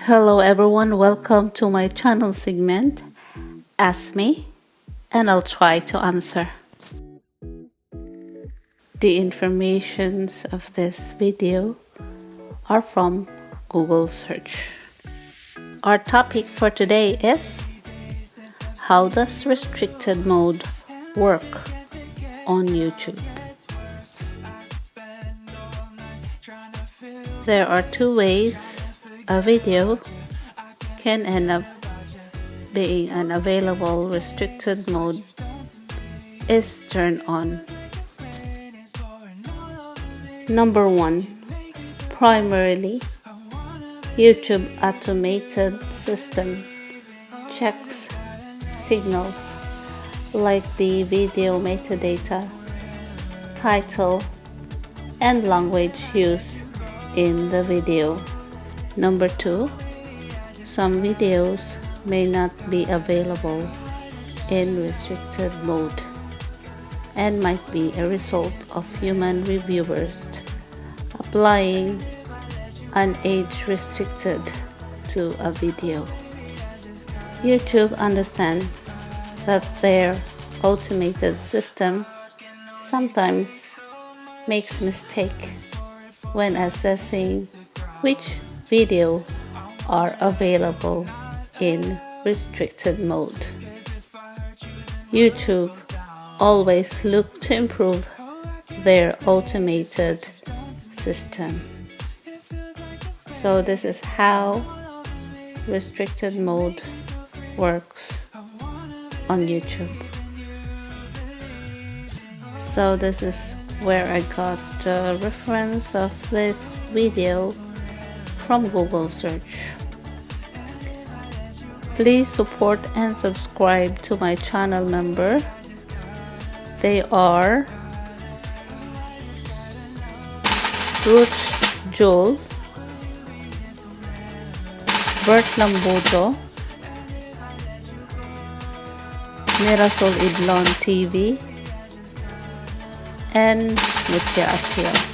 Hello everyone, welcome to my channel segment, Ask Me, and I'll try to answer. The informations of this video are from Google search. Our topic for today is, how does restricted mode work on YouTube? There are two ways a video can end up being unavailable. Restricted mode is turned on. Number 1. Primarily, YouTube automated system checks signals like the video metadata, title, and language used in the video. Number 2. Some videos may not be available in restricted mode and might be a result of human reviewers applying an age restricted to a video. YouTube understands that their automated system sometimes makes mistake when assessing which video are available in restricted mode. YouTube always look to improve their automated system. So this is how restricted mode works on YouTube. So this is where I got the reference of this video from Google search. Please support and subscribe to my channel member. They are Ruth Joel, Bert Lamboto, Mirasol Idlon TV, and Mutia Atia.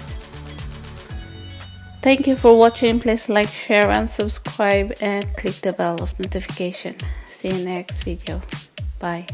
Thank you for watching. Please like, share, and subscribe, and click the bell of notification. See you next video. Bye.